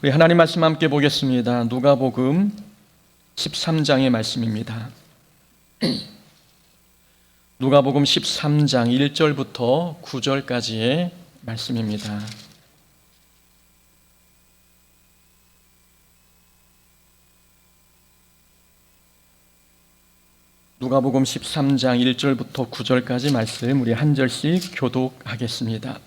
우리 하나님 말씀 함께 보겠습니다. 누가복음 13장의 말씀입니다. 누가복음 13장 1절부터 9절까지의 말씀입니다. 누가복음 13장 1절부터 9절까지 말씀 우리 한 절씩 교독하겠습니다.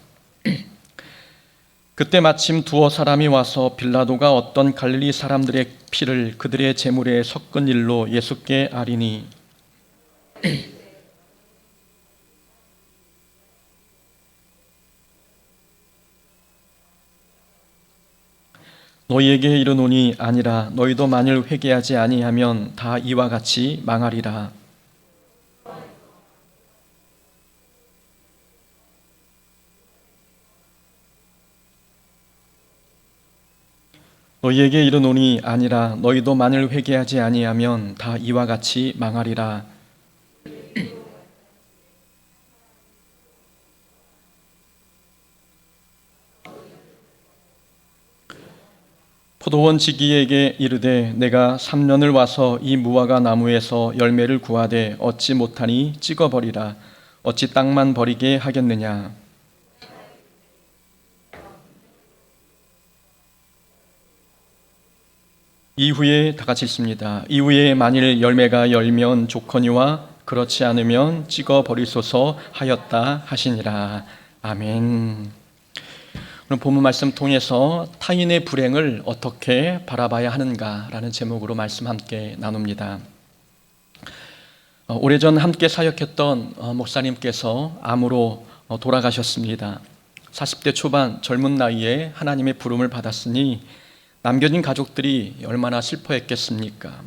그때 마침 두어 사람이 와서 빌라도가 어떤 갈릴리 사람들의 피를 그들의 제물에 섞은 일로 예수께 아리니 너희에게 이르노니 아니라 너희도 만일 회개하지 아니하면 다 이와 같이 망하리라. 너희에게 이르노니 아니라 너희도 만일 회개하지 아니하면 다 이와 같이 망하리라. 포도원 지기에게 이르되 내가 3년을 와서 이 무화과 나무에서 열매를 구하되 얻지 못하니 찍어버리라. 어찌 땅만 버리게 하겠느냐. 이후에 다 같이 읽습니다. 이후에 만일 열매가 열면 좋거니와 그렇지 않으면 찍어버리소서 하였다 하시니라. 아멘. 오늘 본문 말씀 통해서 타인의 불행을 어떻게 바라봐야 하는가라는 제목으로 말씀 함께 나눕니다. 오래전 함께 사역했던 목사님께서 암으로 돌아가셨습니다. 40대 초반 젊은 나이에 하나님의 부름을 받았으니 남겨진 가족들이 얼마나 슬퍼했겠습니까?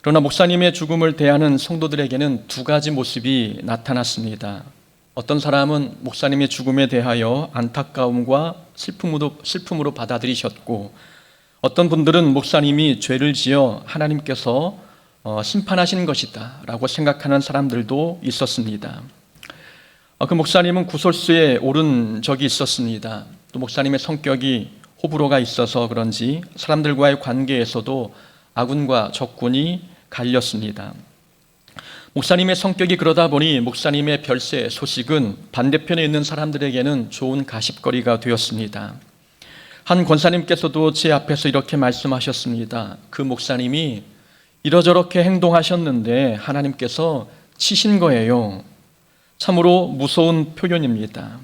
그러나 목사님의 죽음을 대하는 성도들에게는 두 가지 모습이 나타났습니다. 어떤 사람은 목사님의 죽음에 대하여 안타까움과 슬픔으로 받아들이셨고, 어떤 분들은 목사님이 죄를 지어 하나님께서 심판하시는 것이다 라고 생각하는 사람들도 있었습니다. 그 목사님은 구설수에 오른 적이 있었습니다. 또 목사님의 성격이 호불호가 있어서 그런지 사람들과의 관계에서도 아군과 적군이 갈렸습니다. 목사님의 성격이 그러다 보니 목사님의 별세 소식은 반대편에 있는 사람들에게는 좋은 가십거리가 되었습니다. 한 권사님께서도 제 앞에서 이렇게 말씀하셨습니다. 그 목사님이 이러저렇게 행동하셨는데 하나님께서 치신 거예요. 참으로 무서운 표현입니다.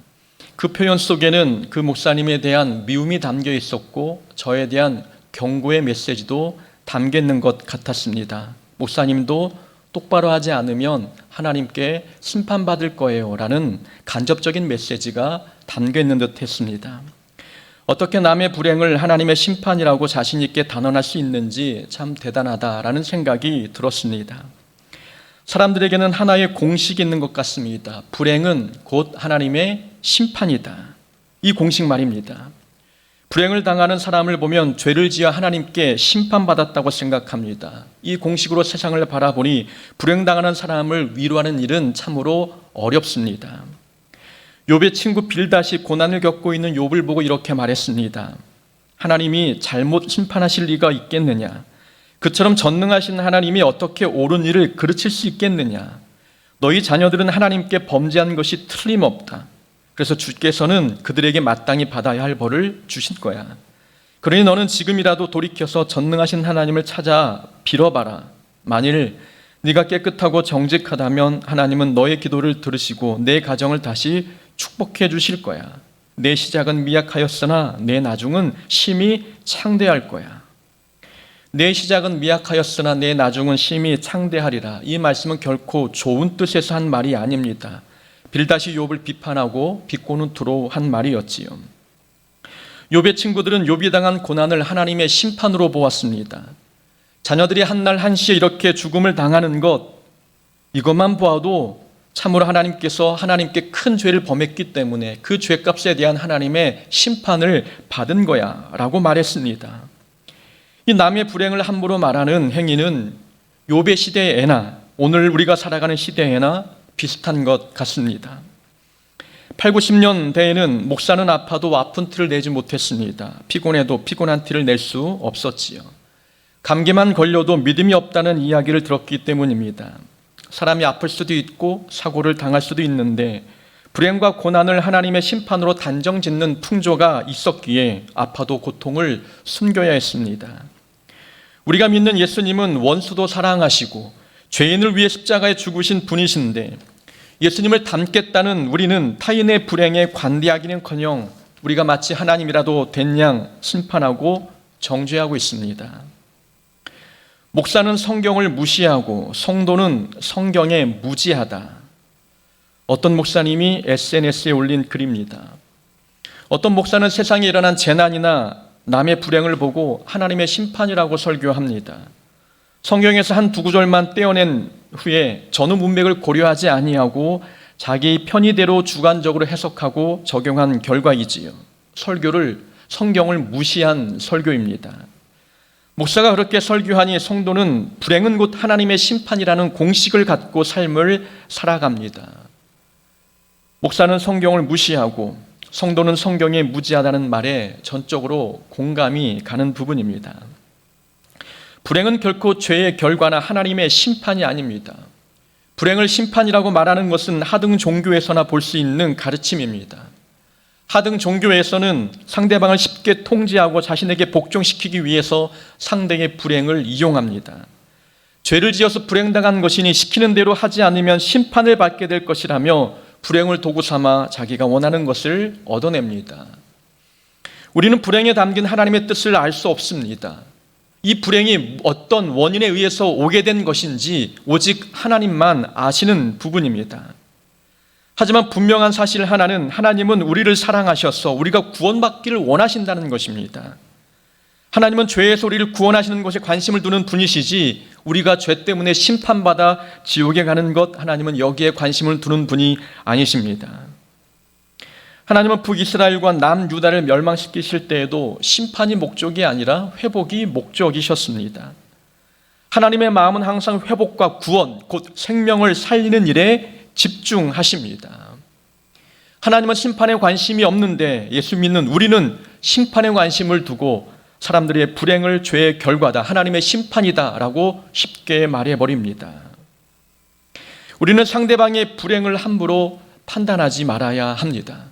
그 표현 속에는 그 목사님에 대한 미움이 담겨 있었고 저에 대한 경고의 메시지도 담겨 있는 것 같았습니다. 목사님도 똑바로 하지 않으면 하나님께 심판받을 거예요 라는 간접적인 메시지가 담겨 있는 듯 했습니다. 어떻게 남의 불행을 하나님의 심판이라고 자신 있게 단언할 수 있는지 참 대단하다라는 생각이 들었습니다. 사람들에게는 하나의 공식이 있는 것 같습니다. 불행은 곧 하나님의 심판이다. 이 공식 말입니다. 불행을 당하는 사람을 보면 죄를 지어 하나님께 심판받았다고 생각합니다. 이 공식으로 세상을 바라보니 불행당하는 사람을 위로하는 일은 참으로 어렵습니다. 욥의 친구 빌닷이 고난을 겪고 있는 욥을 보고 이렇게 말했습니다. 하나님이 잘못 심판하실 리가 있겠느냐? 그처럼 전능하신 하나님이 어떻게 옳은 일을 그르칠 수 있겠느냐? 너희 자녀들은 하나님께 범죄한 것이 틀림없다. 그래서 주께서는 그들에게 마땅히 받아야 할 벌을 주실 거야. 그러니 너는 지금이라도 돌이켜서 전능하신 하나님을 찾아 빌어봐라. 만일 네가 깨끗하고 정직하다면 하나님은 너의 기도를 들으시고 내 가정을 다시 축복해 주실 거야. 내 시작은 미약하였으나 내 나중은 심히 창대할 거야. 내 시작은 미약하였으나 내 나중은 심히 창대하리라. 이 말씀은 결코 좋은 뜻에서 한 말이 아닙니다. 빌닷이 욥을 비판하고 비꼬는 투로 한 말이었지요. 욥의 친구들은 욥이 당한 고난을 하나님의 심판으로 보았습니다. 자녀들이 한날 한시에 이렇게 죽음을 당하는 것, 이것만 보아도 참으로 하나님께서 하나님께 큰 죄를 범했기 때문에 그 죄값에 대한 하나님의 심판을 받은 거야 라고 말했습니다. 이 남의 불행을 함부로 말하는 행위는 욥의 시대에나 오늘 우리가 살아가는 시대에나 비슷한 것 같습니다. 8, 90년대에는 목사는 아파도 아픈 티를 내지 못했습니다. 피곤해도 피곤한 티를 낼 수 없었지요. 감기만 걸려도 믿음이 없다는 이야기를 들었기 때문입니다. 사람이 아플 수도 있고 사고를 당할 수도 있는데 불행과 고난을 하나님의 심판으로 단정짓는 풍조가 있었기에 아파도 고통을 숨겨야 했습니다. 우리가 믿는 예수님은 원수도 사랑하시고 죄인을 위해 십자가에 죽으신 분이신데 예수님을 닮겠다는 우리는 타인의 불행에 관대하기는커녕 우리가 마치 하나님이라도 된 양 심판하고 정죄하고 있습니다. 목사는 성경을 무시하고 성도는 성경에 무지하다. 어떤 목사님이 SNS에 올린 글입니다. 어떤 목사는 세상에 일어난 재난이나 남의 불행을 보고 하나님의 심판이라고 설교합니다. 성경에서 한 두 구절만 떼어낸 후에 전후 문맥을 고려하지 아니하고 자기 편의대로 주관적으로 해석하고 적용한 결과이지요. 성경을 무시한 설교입니다. 목사가 그렇게 설교하니 성도는 불행은 곧 하나님의 심판이라는 공식을 갖고 삶을 살아갑니다. 목사는 성경을 무시하고 성도는 성경에 무지하다는 말에 전적으로 공감이 가는 부분입니다. 불행은 결코 죄의 결과나 하나님의 심판이 아닙니다. 불행을 심판이라고 말하는 것은 하등 종교에서나 볼 수 있는 가르침입니다. 하등 종교에서는 상대방을 쉽게 통제하고 자신에게 복종시키기 위해서 상대의 불행을 이용합니다. 죄를 지어서 불행당한 것이니 시키는 대로 하지 않으면 심판을 받게 될 것이라며 불행을 도구 삼아 자기가 원하는 것을 얻어냅니다. 우리는 불행에 담긴 하나님의 뜻을 알 수 없습니다. 이 불행이 어떤 원인에 의해서 오게 된 것인지 오직 하나님만 아시는 부분입니다. 하지만 분명한 사실 하나는 하나님은 우리를 사랑하셔서 우리가 구원받기를 원하신다는 것입니다. 하나님은 죄에서 우리를 구원하시는 것에 관심을 두는 분이시지 우리가 죄 때문에 심판받아 지옥에 가는 것 하나님은 여기에 관심을 두는 분이 아니십니다. 하나님은 북이스라엘과 남유다를 멸망시키실 때에도 심판이 목적이 아니라 회복이 목적이셨습니다. 하나님의 마음은 항상 회복과 구원, 곧 생명을 살리는 일에 집중하십니다. 하나님은 심판에 관심이 없는데 예수 믿는 우리는 심판에 관심을 두고 사람들의 불행을 죄의 결과다, 하나님의 심판이다라고 쉽게 말해버립니다. 우리는 상대방의 불행을 함부로 판단하지 말아야 합니다.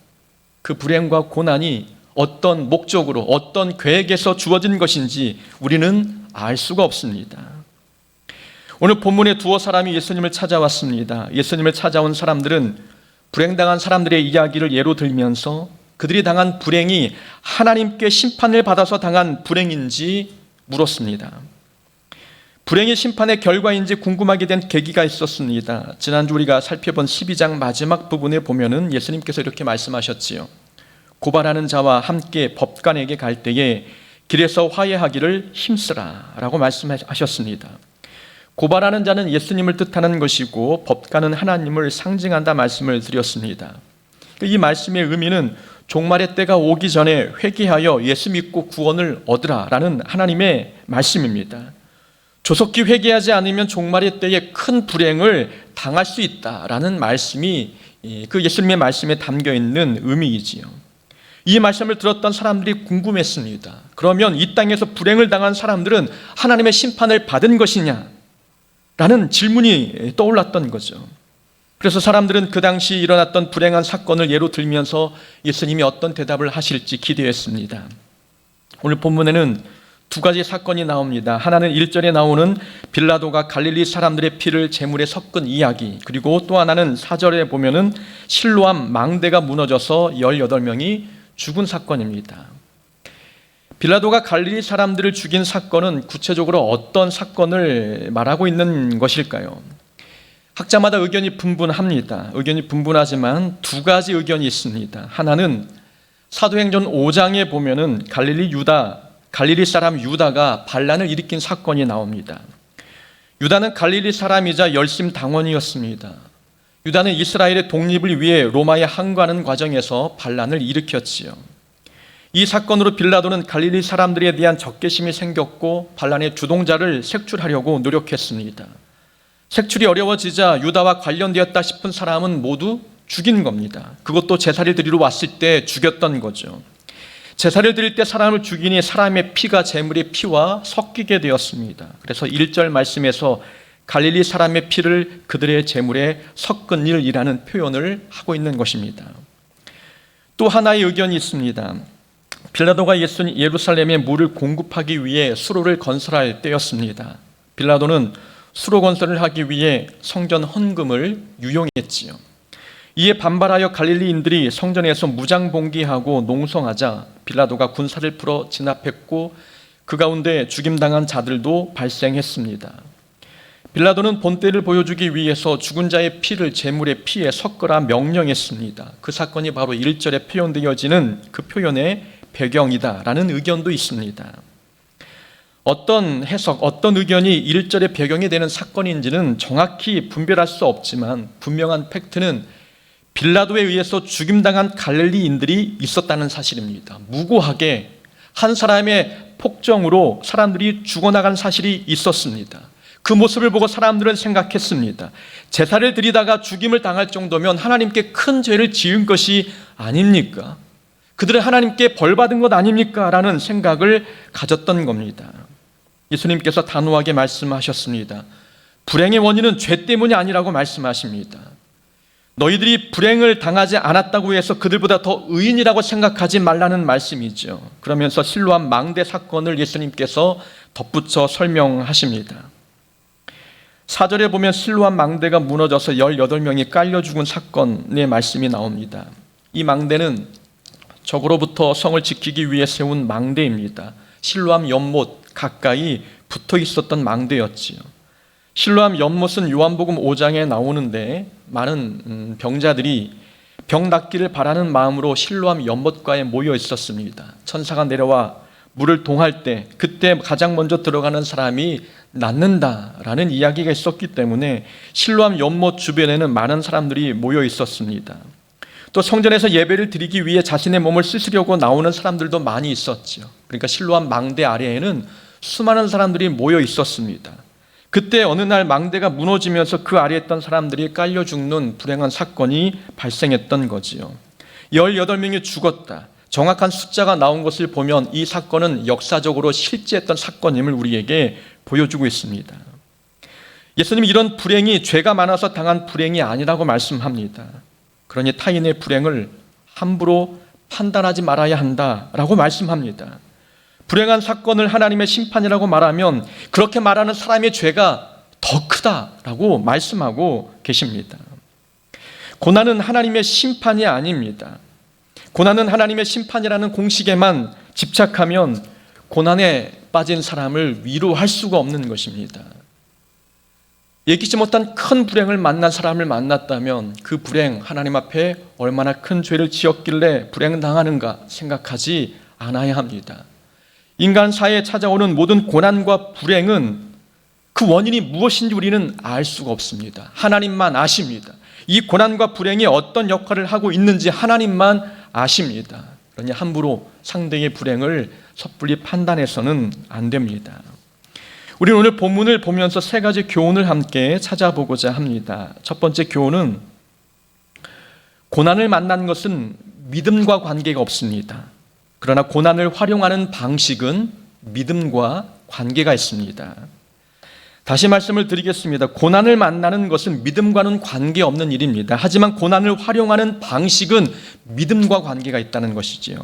그 불행과 고난이 어떤 목적으로, 어떤 계획에서 주어진 것인지 우리는 알 수가 없습니다. 오늘 본문에 두어 사람이 예수님을 찾아왔습니다. 예수님을 찾아온 사람들은 불행당한 사람들의 이야기를 예로 들면서 그들이 당한 불행이 하나님께 심판을 받아서 당한 불행인지 물었습니다. 불행이 심판의 결과인지 궁금하게 된 계기가 있었습니다. 지난주 우리가 살펴본 12장 마지막 부분에 보면은 예수님께서 이렇게 말씀하셨지요. 고발하는 자와 함께 법관에게 갈 때에 길에서 화해하기를 힘쓰라 라고 말씀하셨습니다. 고발하는 자는 예수님을 뜻하는 것이고 법관은 하나님을 상징한다 말씀을 드렸습니다. 이 말씀의 의미는 종말의 때가 오기 전에 회개하여 예수 믿고 구원을 얻으라 라는 하나님의 말씀입니다. 조속히 회개하지 않으면 종말의 때에 큰 불행을 당할 수 있다라는 말씀이 그 예수님의 말씀에 담겨 있는 의미이지요. 이 말씀을 들었던 사람들이 궁금했습니다. 그러면 이 땅에서 불행을 당한 사람들은 하나님의 심판을 받은 것이냐? 라는 질문이 떠올랐던 거죠. 그래서 사람들은 그 당시 일어났던 불행한 사건을 예로 들면서 예수님이 어떤 대답을 하실지 기대했습니다. 오늘 본문에는 두 가지 사건이 나옵니다. 하나는 1절에 나오는 빌라도가 갈릴리 사람들의 피를 제물에 섞은 이야기, 그리고 또 하나는 4절에 보면은 실로암 망대가 무너져서 18명이 죽은 사건입니다. 빌라도가 갈릴리 사람들을 죽인 사건은 구체적으로 어떤 사건을 말하고 있는 것일까요? 학자마다 의견이 분분합니다. 의견이 분분하지만 두 가지 의견이 있습니다. 하나는 사도행전 5장에 보면은 갈릴리 사람 유다가 반란을 일으킨 사건이 나옵니다. 유다는 갈릴리 사람이자 열심 당원이었습니다. 유다는 이스라엘의 독립을 위해 로마에 항거하는 과정에서 반란을 일으켰지요. 이 사건으로 빌라도는 갈릴리 사람들에 대한 적개심이 생겼고 반란의 주동자를 색출하려고 노력했습니다. 색출이 어려워지자 유다와 관련되었다 싶은 사람은 모두 죽인 겁니다. 그것도 제사를 드리러 왔을 때 죽였던 거죠. 제사를 드릴 때 사람을 죽이니 사람의 피가 제물의 피와 섞이게 되었습니다. 그래서 1절 말씀에서 갈릴리 사람의 피를 그들의 제물에 섞은 일이라는 표현을 하고 있는 것입니다. 또 하나의 의견이 있습니다. 빌라도가 예루살렘에 물을 공급하기 위해 수로를 건설할 때였습니다. 빌라도는 수로 건설을 하기 위해 성전 헌금을 유용했지요. 이에 반발하여 갈릴리인들이 성전에서 무장봉기하고 농성하자 빌라도가 군사를 풀어 진압했고 그 가운데 죽임당한 자들도 발생했습니다. 빌라도는 본때를 보여주기 위해서 죽은 자의 피를 제물의 피에 섞으라 명령했습니다. 그 사건이 바로 1절에 표현되어지는 그 표현의 배경이다라는 의견도 있습니다. 어떤 해석, 어떤 의견이 1절의 배경이 되는 사건인지는 정확히 분별할 수 없지만 분명한 팩트는 빌라도에 의해서 죽임당한 갈릴리인들이 있었다는 사실입니다. 무고하게 한 사람의 폭정으로 사람들이 죽어나간 사실이 있었습니다. 그 모습을 보고 사람들은 생각했습니다. 제사를 드리다가 죽임을 당할 정도면 하나님께 큰 죄를 지은 것이 아닙니까? 그들은 하나님께 벌받은 것 아닙니까? 라는 생각을 가졌던 겁니다. 예수님께서 단호하게 말씀하셨습니다. 불행의 원인은 죄 때문이 아니라고 말씀하십니다. 너희들이 불행을 당하지 않았다고 해서 그들보다 더 의인이라고 생각하지 말라는 말씀이죠. 그러면서 실로암 망대 사건을 예수님께서 덧붙여 설명하십니다. 4절에 보면 실로암 망대가 무너져서 18명이 깔려 죽은 사건의 말씀이 나옵니다. 이 망대는 적으로부터 성을 지키기 위해 세운 망대입니다. 실로암 연못 가까이 붙어 있었던 망대였지요. 실로암 연못은 요한복음 5장에 나오는데 많은 병자들이 병 낫기를 바라는 마음으로 실로암 연못가에 모여 있었습니다. 천사가 내려와 물을 동할 때 그때 가장 먼저 들어가는 사람이 낫는다라는 이야기가 있었기 때문에 실로암 연못 주변에는 많은 사람들이 모여 있었습니다. 또 성전에서 예배를 드리기 위해 자신의 몸을 씻으려고 나오는 사람들도 많이 있었죠. 그러니까 실로암 망대 아래에는 수많은 사람들이 모여 있었습니다. 그때 어느 날 망대가 무너지면서 그 아래에 있던 사람들이 깔려 죽는 불행한 사건이 발생했던 거지요. 18명이 죽었다. 정확한 숫자가 나온 것을 보면 이 사건은 역사적으로 실제했던 사건임을 우리에게 보여주고 있습니다. 예수님이 이런 불행이 죄가 많아서 당한 불행이 아니라고 말씀합니다. 그러니 타인의 불행을 함부로 판단하지 말아야 한다라고 말씀합니다. 불행한 사건을 하나님의 심판이라고 말하면 그렇게 말하는 사람의 죄가 더 크다라고 말씀하고 계십니다. 고난은 하나님의 심판이 아닙니다. 고난은 하나님의 심판이라는 공식에만 집착하면 고난에 빠진 사람을 위로할 수가 없는 것입니다. 예기치 못한 큰 불행을 만난 사람을 만났다면 그 불행, 하나님 앞에 얼마나 큰 죄를 지었길래 불행당하는가 생각하지 않아야 합니다. 인간 사회에 찾아오는 모든 고난과 불행은 그 원인이 무엇인지 우리는 알 수가 없습니다. 하나님만 아십니다. 이 고난과 불행이 어떤 역할을 하고 있는지 하나님만 아십니다. 그러니 함부로 상대의 불행을 섣불리 판단해서는 안 됩니다. 우리는 오늘 본문을 보면서 세 가지 교훈을 함께 찾아보고자 합니다. 첫 번째 교훈은 고난을 만난 것은 믿음과 관계가 없습니다. 그러나 고난을 활용하는 방식은 믿음과 관계가 있습니다. 다시 말씀을 드리겠습니다. 고난을 만나는 것은 믿음과는 관계없는 일입니다. 하지만 고난을 활용하는 방식은 믿음과 관계가 있다는 것이지요.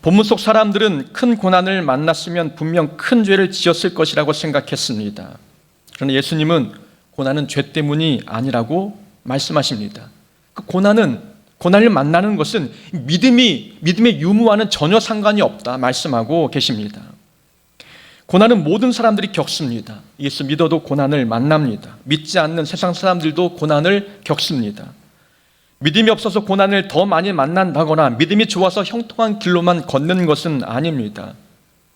본문 속 사람들은 큰 고난을 만났으면 분명 큰 죄를 지었을 것이라고 생각했습니다. 그러나 예수님은 고난은 죄 때문이 아니라고 말씀하십니다. 그 고난을 만나는 것은 믿음의 유무와는 전혀 상관이 없다 말씀하고 계십니다. 고난은 모든 사람들이 겪습니다. 예수 믿어도 고난을 만납니다. 믿지 않는 세상 사람들도 고난을 겪습니다. 믿음이 없어서 고난을 더 많이 만난다거나 믿음이 좋아서 형통한 길로만 걷는 것은 아닙니다.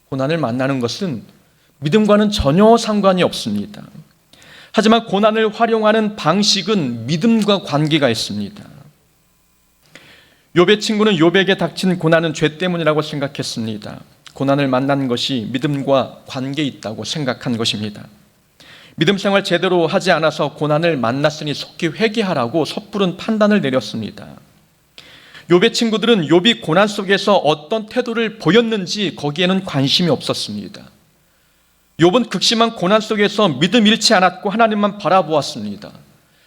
고난을 만나는 것은 믿음과는 전혀 상관이 없습니다. 하지만 고난을 활용하는 방식은 믿음과 관계가 있습니다. 욥의 친구는 욥에게 닥친 고난은 죄 때문이라고 생각했습니다. 고난을 만난 것이 믿음과 관계 있다고 생각한 것입니다. 믿음 생활 제대로 하지 않아서 고난을 만났으니 속히 회개하라고 섣부른 판단을 내렸습니다. 욥의 친구들은 욥이 고난 속에서 어떤 태도를 보였는지 거기에는 관심이 없었습니다. 욥은 극심한 고난 속에서 믿음 잃지 않았고 하나님만 바라보았습니다.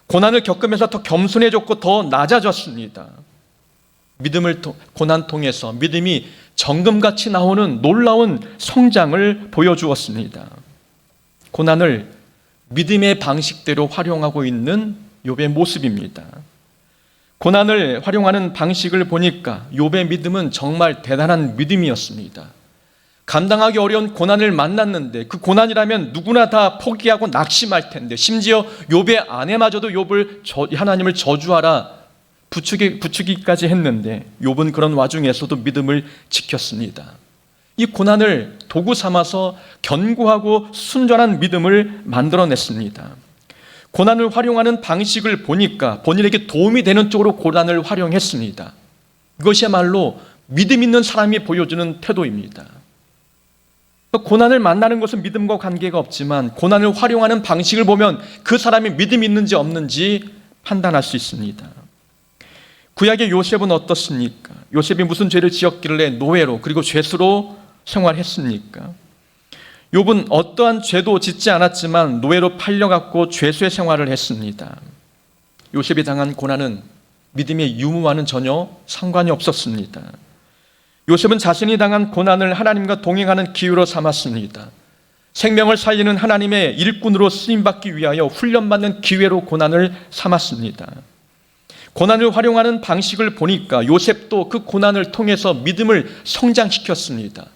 고난을 겪으면서 더 겸손해졌고 더 낮아졌습니다. 고난 통해서 믿음이 정금같이 나오는 놀라운 성장을 보여주었습니다. 고난을 믿음의 방식대로 활용하고 있는 욥의 모습입니다. 고난을 활용하는 방식을 보니까 욥의 믿음은 정말 대단한 믿음이었습니다. 감당하기 어려운 고난을 만났는데 그 고난이라면 누구나 다 포기하고 낙심할 텐데 심지어 욥의 아내마저도 하나님을 저주하라 부추기까지 했는데 욥은 그런 와중에서도 믿음을 지켰습니다. 이 고난을 도구 삼아서 견고하고 순전한 믿음을 만들어냈습니다. 고난을 활용하는 방식을 보니까 본인에게 도움이 되는 쪽으로 고난을 활용했습니다. 이것이야말로 믿음 있는 사람이 보여주는 태도입니다. 고난을 만나는 것은 믿음과 관계가 없지만 고난을 활용하는 방식을 보면 그 사람이 믿음이 있는지 없는지 판단할 수 있습니다. 구약의 요셉은 어떻습니까? 요셉이 무슨 죄를 지었길래 노예로 그리고 죄수로 생활했습니까? 욥은 어떠한 죄도 짓지 않았지만 노예로 팔려갔고 죄수의 생활을 했습니다. 요셉이 당한 고난은 믿음의 유무와는 전혀 상관이 없었습니다. 요셉은 자신이 당한 고난을 하나님과 동행하는 기회로 삼았습니다. 생명을 살리는 하나님의 일꾼으로 쓰임받기 위하여 훈련받는 기회로 고난을 삼았습니다. 고난을 활용하는 방식을 보니까 요셉도 그 고난을 통해서 믿음을 성장시켰습니다.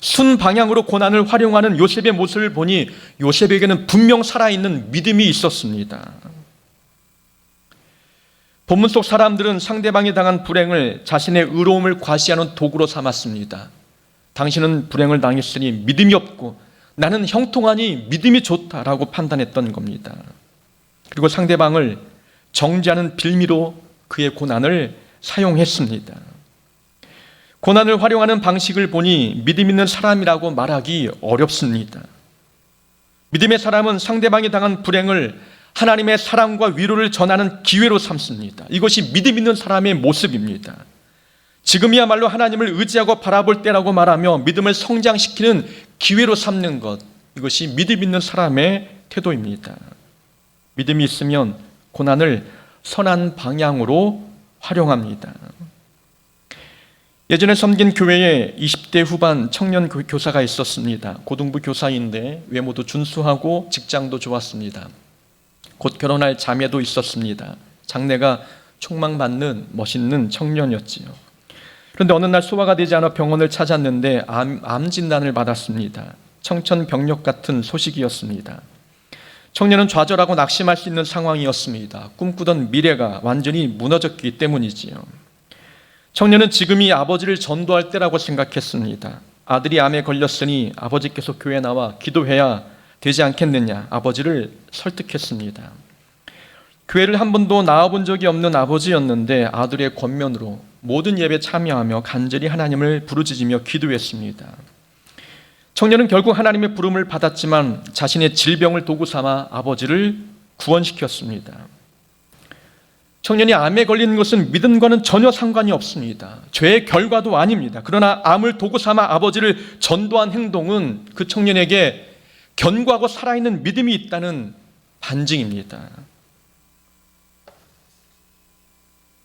순방향으로 고난을 활용하는 요셉의 모습을 보니 요셉에게는 분명 살아있는 믿음이 있었습니다. 본문 속 사람들은 상대방이 당한 불행을 자신의 의로움을 과시하는 도구로 삼았습니다. 당신은 불행을 당했으니 믿음이 없고 나는 형통하니 믿음이 좋다라고 판단했던 겁니다. 그리고 상대방을 정죄하는 빌미로 그의 고난을 사용했습니다. 고난을 활용하는 방식을 보니 믿음 있는 사람이라고 말하기 어렵습니다. 믿음의 사람은 상대방이 당한 불행을 하나님의 사랑과 위로를 전하는 기회로 삼습니다. 이것이 믿음 있는 사람의 모습입니다. 지금이야말로 하나님을 의지하고 바라볼 때라고 말하며 믿음을 성장시키는 기회로 삼는 것, 이것이 믿음 있는 사람의 태도입니다. 믿음이 있으면 고난을 선한 방향으로 활용합니다. 예전에 섬긴 교회에 20대 후반 청년 교사가 있었습니다. 고등부 교사인데 외모도 준수하고 직장도 좋았습니다. 곧 결혼할 자매도 있었습니다. 장래가 촉망받는 멋있는 청년이었지요. 그런데 어느 날 소화가 되지 않아 병원을 찾았는데 암 진단을 받았습니다. 청천벽력 같은 소식이었습니다. 청년은 좌절하고 낙심할 수 있는 상황이었습니다. 꿈꾸던 미래가 완전히 무너졌기 때문이지요. 청년은 지금이 아버지를 전도할 때라고 생각했습니다. 아들이 암에 걸렸으니 아버지께서 교회에 나와 기도해야 되지 않겠느냐, 아버지를 설득했습니다. 교회를 한 번도 나와본 적이 없는 아버지였는데 아들의 권면으로 모든 예배에 참여하며 간절히 하나님을 부르짖으며 기도했습니다. 청년은 결국 하나님의 부름을 받았지만 자신의 질병을 도구 삼아 아버지를 구원시켰습니다. 청년이 암에 걸리는 것은 믿음과는 전혀 상관이 없습니다. 죄의 결과도 아닙니다. 그러나 암을 도구 삼아 아버지를 전도한 행동은 그 청년에게 견고하고 살아있는 믿음이 있다는 반증입니다.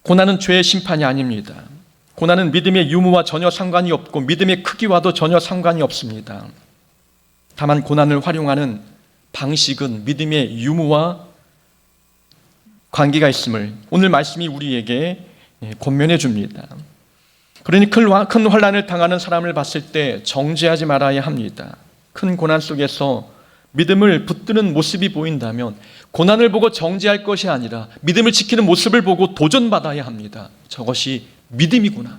고난은 죄의 심판이 아닙니다. 고난은 믿음의 유무와 전혀 상관이 없고 믿음의 크기와도 전혀 상관이 없습니다. 다만 고난을 활용하는 방식은 믿음의 유무와 관계가 있음을 오늘 말씀이 우리에게 권면해 줍니다. 그러니 큰 환난을 당하는 사람을 봤을 때 정죄하지 말아야 합니다. 큰 고난 속에서 믿음을 붙드는 모습이 보인다면 고난을 보고 정죄할 것이 아니라 믿음을 지키는 모습을 보고 도전받아야 합니다. 저것이 믿음이구나,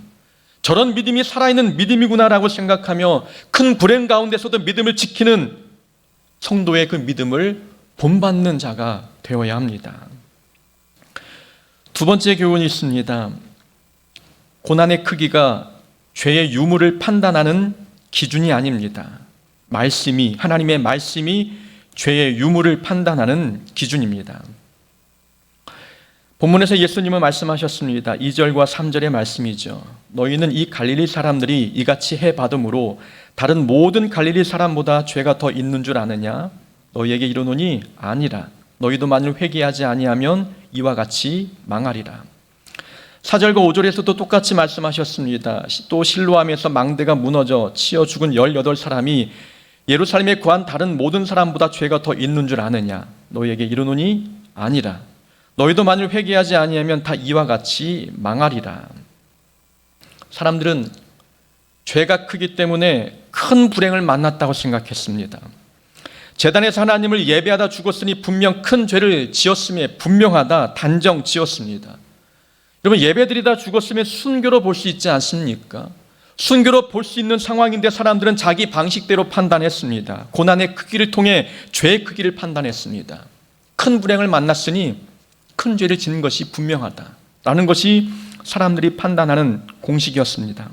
저런 믿음이 살아있는 믿음이구나라고 생각하며 큰 불행 가운데서도 믿음을 지키는 성도의 그 믿음을 본받는 자가 되어야 합니다. 두 번째 교훈이 있습니다. 고난의 크기가 죄의 유무를 판단하는 기준이 아닙니다. 하나님의 말씀이 죄의 유무를 판단하는 기준입니다. 본문에서 예수님은 말씀하셨습니다. 2절과 3절의 말씀이죠. 너희는 이 갈릴리 사람들이 이같이 해받음으로 다른 모든 갈릴리 사람보다 죄가 더 있는 줄 아느냐? 너희에게 이르노니 아니라. 너희도 만일 회개하지 아니하면 이와 같이 망하리라. 4절과 5절에서도 똑같이 말씀하셨습니다. 또 실로암에서 망대가 무너져 치여 죽은 18사람이 예루살렘에 거한 다른 모든 사람보다 죄가 더 있는 줄 아느냐? 너희에게 이르노니 아니라. 너희도 만일 회개하지 아니하면 다 이와 같이 망하리라. 사람들은 죄가 크기 때문에 큰 불행을 만났다고 생각했습니다. 제단에서 하나님을 예배하다 죽었으니 분명 큰 죄를 지었음에 분명하다 단정 지었습니다. 여러분, 예배드리다 죽었으면 순교로 볼 수 있지 않습니까? 순교로 볼 수 있는 상황인데 사람들은 자기 방식대로 판단했습니다. 고난의 크기를 통해 죄의 크기를 판단했습니다. 큰 불행을 만났으니 큰 죄를 지은 것이 분명하다라는 것이 사람들이 판단하는 공식이었습니다.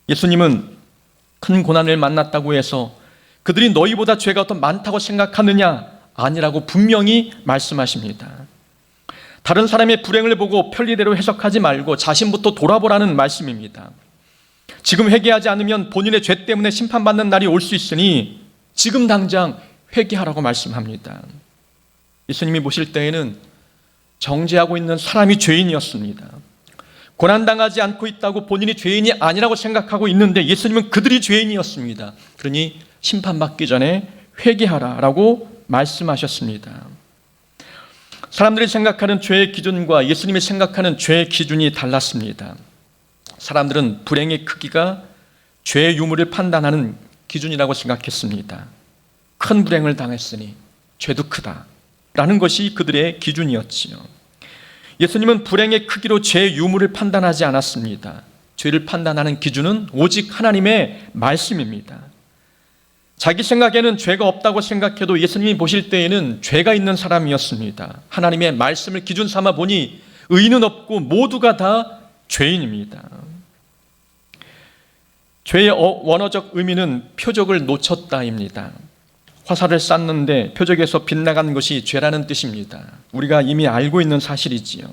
예수님은 큰 고난을 만났다고 해서 그들이 너희보다 죄가 더 많다고 생각하느냐? 아니라고 분명히 말씀하십니다. 다른 사람의 불행을 보고 편리대로 해석하지 말고 자신부터 돌아보라는 말씀입니다. 지금 회개하지 않으면 본인의 죄 때문에 심판받는 날이 올 수 있으니 지금 당장 회개하라고 말씀합니다. 예수님이 보실 때에는 정죄하고 있는 사람이 죄인이었습니다. 고난당하지 않고 있다고 본인이 죄인이 아니라고 생각하고 있는데 예수님은 그들이 죄인이었습니다. 그러니 심판받기 전에 회개하라라고 말씀하셨습니다. 사람들이 생각하는 죄의 기준과 예수님이 생각하는 죄의 기준이 달랐습니다. 사람들은 불행의 크기가 죄의 유무를 판단하는 기준이라고 생각했습니다. 큰 불행을 당했으니 죄도 크다라는 것이 그들의 기준이었지요. 예수님은 불행의 크기로 죄의 유무를 판단하지 않았습니다. 죄를 판단하는 기준은 오직 하나님의 말씀입니다. 자기 생각에는 죄가 없다고 생각해도 예수님이 보실 때에는 죄가 있는 사람이었습니다. 하나님의 말씀을 기준 삼아 보니 의인은 없고 모두가 다 죄인입니다. 죄의 원어적 의미는 표적을 놓쳤다입니다. 화살을 쐈는데 표적에서 빗나간 것이 죄라는 뜻입니다. 우리가 이미 알고 있는 사실이지요.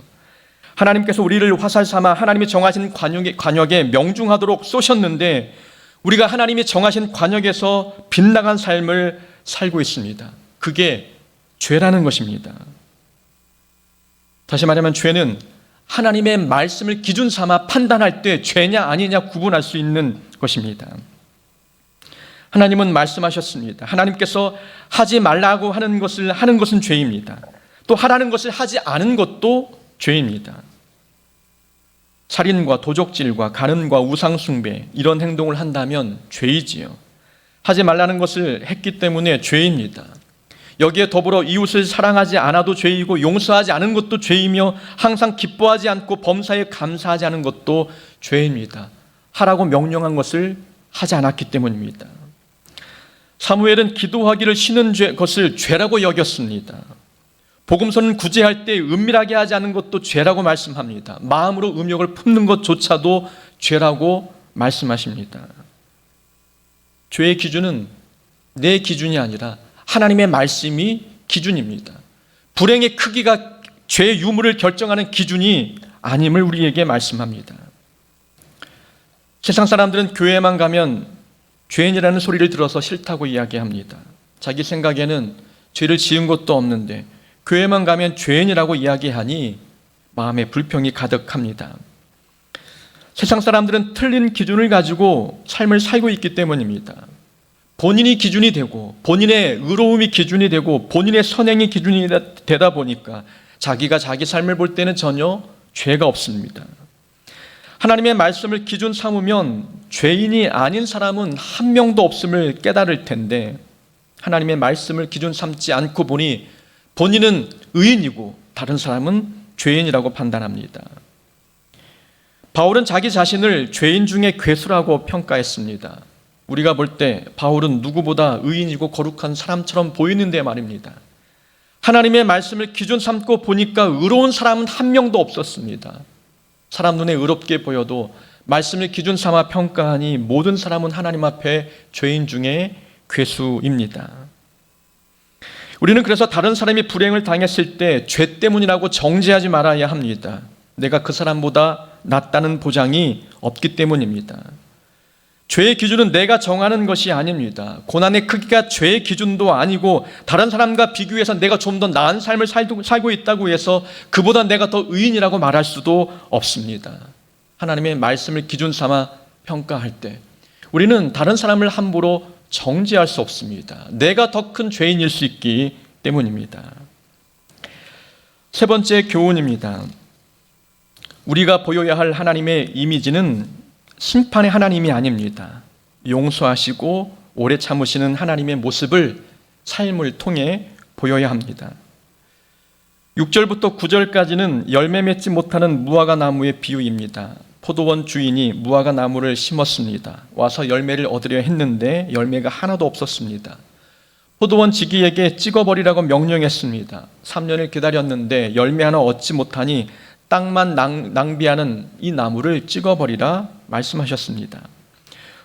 하나님께서 우리를 화살 삼아 하나님이 정하신 관역에 명중하도록 쏘셨는데 우리가 하나님이 정하신 관역에서 빗나간 삶을 살고 있습니다. 그게 죄라는 것입니다. 다시 말하면 죄는 하나님의 말씀을 기준 삼아 판단할 때 죄냐 아니냐 구분할 수 있는 것입니다. 하나님은 말씀하셨습니다. 하나님께서 하지 말라고 하는 것은 죄입니다. 또 하라는 것을 하지 않은 것도 죄입니다. 살인과 도적질과 간음과 우상숭배 이런 행동을 한다면 죄이지요. 하지 말라는 것을 했기 때문에 죄입니다. 여기에 더불어 이웃을 사랑하지 않아도 죄이고 용서하지 않은 것도 죄이며 항상 기뻐하지 않고 범사에 감사하지 않은 것도 죄입니다. 하라고 명령한 것을 하지 않았기 때문입니다. 사무엘은 기도하기를 쉬는 것을 죄라고 여겼습니다. 복음서는 구제할 때 은밀하게 하지 않은 것도 죄라고 말씀합니다. 마음으로 음욕을 품는 것조차도 죄라고 말씀하십니다. 죄의 기준은 내 기준이 아니라 하나님의 말씀이 기준입니다. 불행의 크기가 죄의 유무를 결정하는 기준이 아님을 우리에게 말씀합니다. 세상 사람들은 교회에만 가면 죄인이라는 소리를 들어서 싫다고 이야기합니다. 자기 생각에는 죄를 지은 것도 없는데 교회만 가면 죄인이라고 이야기하니 마음에 불평이 가득합니다. 세상 사람들은 틀린 기준을 가지고 삶을 살고 있기 때문입니다. 본인이 기준이 되고 본인의 의로움이 기준이 되고 본인의 선행이 기준이 되다 보니까 자기가 자기 삶을 볼 때는 전혀 죄가 없습니다. 하나님의 말씀을 기준 삼으면 죄인이 아닌 사람은 한 명도 없음을 깨달을 텐데 하나님의 말씀을 기준 삼지 않고 보니 본인은 의인이고 다른 사람은 죄인이라고 판단합니다. 바울은 자기 자신을 죄인 중에 괴수라고 평가했습니다. 우리가 볼 때 바울은 누구보다 의인이고 거룩한 사람처럼 보이는데 말입니다. 하나님의 말씀을 기준 삼고 보니까 의로운 사람은 한 명도 없었습니다. 사람 눈에 의롭게 보여도 말씀을 기준 삼아 평가하니 모든 사람은 하나님 앞에 죄인 중에 괴수입니다. 우리는 그래서 다른 사람이 불행을 당했을 때 죄 때문이라고 정죄하지 말아야 합니다. 내가 그 사람보다 낫다는 보장이 없기 때문입니다. 죄의 기준은 내가 정하는 것이 아닙니다. 고난의 크기가 죄의 기준도 아니고 다른 사람과 비교해서 내가 좀 더 나은 삶을 살고 있다고 해서 그보다 내가 더 의인이라고 말할 수도 없습니다. 하나님의 말씀을 기준 삼아 평가할 때 우리는 다른 사람을 함부로 정죄할 수 없습니다. 내가 더 큰 죄인일 수 있기 때문입니다. 세 번째 교훈입니다. 우리가 보여야 할 하나님의 이미지는 심판의 하나님이 아닙니다. 용서하시고 오래 참으시는 하나님의 모습을 삶을 통해 보여야 합니다. 6절부터 9절까지는 열매 맺지 못하는 무화과 나무의 비유입니다. 포도원 주인이 무화과 나무를 심었습니다. 와서 열매를 얻으려 했는데 열매가 하나도 없었습니다. 포도원 지기에게 찍어버리라고 명령했습니다. 3년을 기다렸는데 열매 하나 얻지 못하니 땅만 낭비하는 이 나무를 찍어버리라 말씀하셨습니다.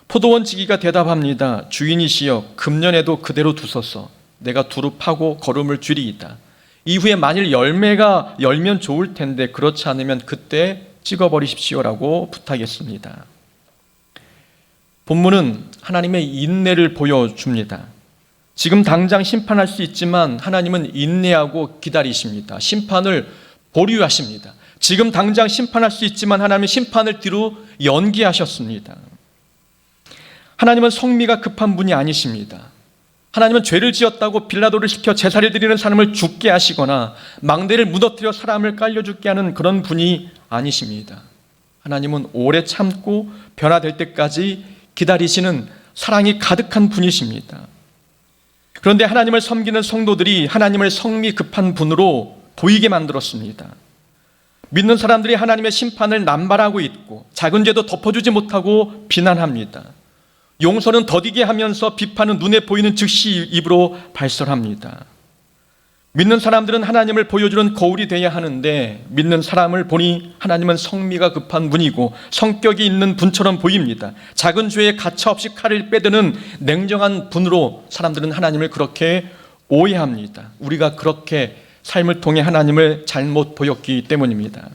포도원 지기가 대답합니다. 주인이시여 금년에도 그대로 두소서. 내가 두루 파고 거름을 줄이이다. 이후에 만일 열매가 열면 좋을 텐데 그렇지 않으면 그때 찍어버리십시오라고 부탁했습니다. 본문은 하나님의 인내를 보여줍니다. 지금 당장 심판할 수 있지만 하나님은 인내하고 기다리십니다. 심판을 보류하십니다. 지금 당장 심판할 수 있지만 하나님은 심판을 뒤로 연기하셨습니다. 하나님은 성미가 급한 분이 아니십니다. 하나님은 죄를 지었다고 빌라도를 시켜 제사를 드리는 사람을 죽게 하시거나 망대를 무너뜨려 사람을 깔려 죽게 하는 그런 분이 아니십니다. 하나님은 오래 참고 변화될 때까지 기다리시는 사랑이 가득한 분이십니다. 그런데 하나님을 섬기는 성도들이 하나님을 성미 급한 분으로 보이게 만들었습니다. 믿는 사람들이 하나님의 심판을 남발하고 있고 작은 죄도 덮어주지 못하고 비난합니다. 용서는 더디게 하면서 비판은 눈에 보이는 즉시 입으로 발설합니다. 믿는 사람들은 하나님을 보여주는 거울이 되어야 하는데 믿는 사람을 보니 하나님은 성미가 급한 분이고 성격이 있는 분처럼 보입니다. 작은 죄에 가차없이 칼을 빼드는 냉정한 분으로 사람들은 하나님을 그렇게 오해합니다. 우리가 그렇게 삶을 통해 하나님을 잘못 보였기 때문입니다.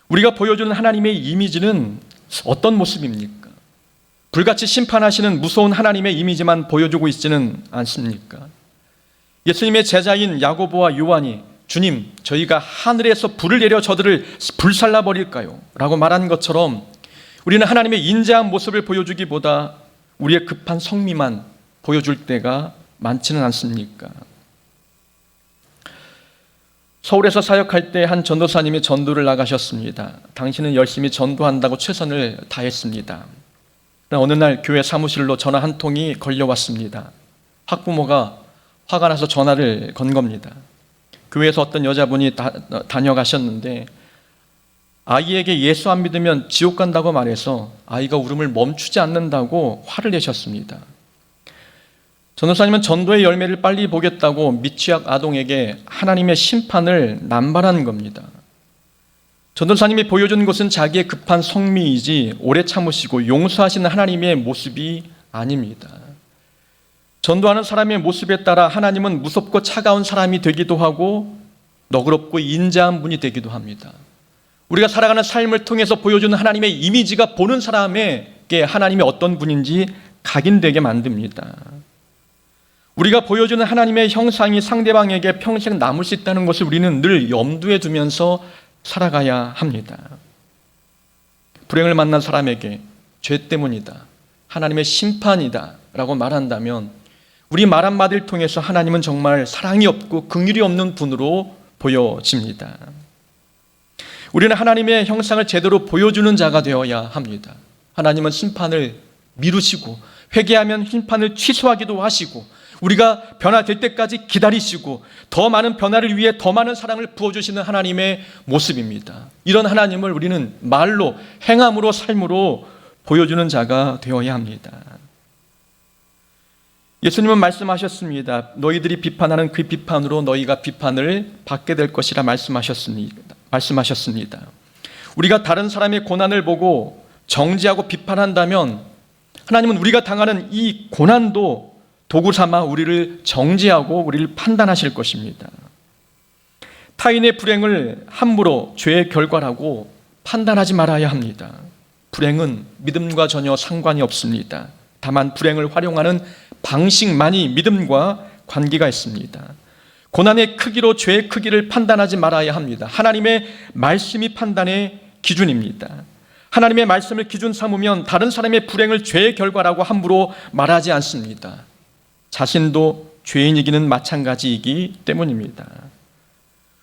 우리가 보여주는 하나님의 이미지는 어떤 모습입니까? 불같이 심판하시는 무서운 하나님의 이미지만 보여주고 있지는 않습니까? 예수님의 제자인 야고보와 요한이 주님, 저희가 하늘에서 불을 내려 저들을 불살라 버릴까요? 라고 말한 것처럼 우리는 하나님의 인자한 모습을 보여주기보다 우리의 급한 성미만 보여줄 때가 많지는 않습니까? 서울에서 사역할 때 한 전도사님이 전도를 나가셨습니다. 당신은 열심히 전도한다고 최선을 다했습니다. 어느 날 교회 사무실로 전화 한 통이 걸려왔습니다. 학부모가 화가 나서 전화를 건 겁니다. 교회에서 어떤 여자분이 다녀가셨는데 아이에게 예수 안 믿으면 지옥 간다고 말해서 아이가 울음을 멈추지 않는다고 화를 내셨습니다. 전도사님은 전도의 열매를 빨리 보겠다고 미취학 아동에게 하나님의 심판을 남발한 겁니다. 전도사님이 보여준 것은 자기의 급한 성미이지 오래 참으시고 용서하시는 하나님의 모습이 아닙니다. 전도하는 사람의 모습에 따라 하나님은 무섭고 차가운 사람이 되기도 하고 너그럽고 인자한 분이 되기도 합니다. 우리가 살아가는 삶을 통해서 보여주는 하나님의 이미지가 보는 사람에게 하나님이 어떤 분인지 각인되게 만듭니다. 우리가 보여주는 하나님의 형상이 상대방에게 평생 남을 수 있다는 것을 우리는 늘 염두에 두면서 살아가야 합니다. 불행을 만난 사람에게 죄 때문이다, 하나님의 심판이다 라고 말한다면 우리 말 한마디를 통해서 하나님은 정말 사랑이 없고 긍휼이 없는 분으로 보여집니다. 우리는 하나님의 형상을 제대로 보여주는 자가 되어야 합니다. 하나님은 심판을 미루시고 회개하면 심판을 취소하기도 하시고 우리가 변화될 때까지 기다리시고 더 많은 변화를 위해 더 많은 사랑을 부어주시는 하나님의 모습입니다. 이런 하나님을 우리는 말로, 행함으로, 삶으로 보여주는 자가 되어야 합니다. 예수님은 말씀하셨습니다. 너희들이 비판하는 그 비판으로 너희가 비판을 받게 될 것이라 말씀하셨습니다. 우리가 다른 사람의 고난을 보고 정죄하고 비판한다면 하나님은 우리가 당하는 이 고난도 도구 삼아 우리를 정죄하고 우리를 판단하실 것입니다. 타인의 불행을 함부로 죄의 결과라고 판단하지 말아야 합니다. 불행은 믿음과 전혀 상관이 없습니다. 다만 불행을 활용하는 방식만이 믿음과 관계가 있습니다. 고난의 크기로 죄의 크기를 판단하지 말아야 합니다. 하나님의 말씀이 판단의 기준입니다. 하나님의 말씀을 기준 삼으면 다른 사람의 불행을 죄의 결과라고 함부로 말하지 않습니다. 자신도 죄인이기는 마찬가지이기 때문입니다.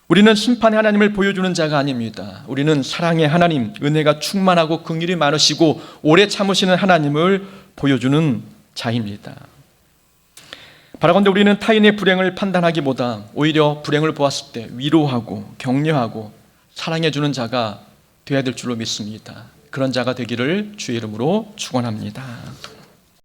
우리는 심판의 하나님을 보여주는 자가 아닙니다. 우리는 사랑의 하나님, 은혜가 충만하고 긍휼이 많으시고 오래 참으시는 하나님을 보여주는 자입니다. 바라건대 우리는 타인의 불행을 판단하기보다 오히려 불행을 보았을 때 위로하고 격려하고 사랑해주는 자가 되어야 될 줄로 믿습니다. 그런 자가 되기를 주의 이름으로 축원합니다.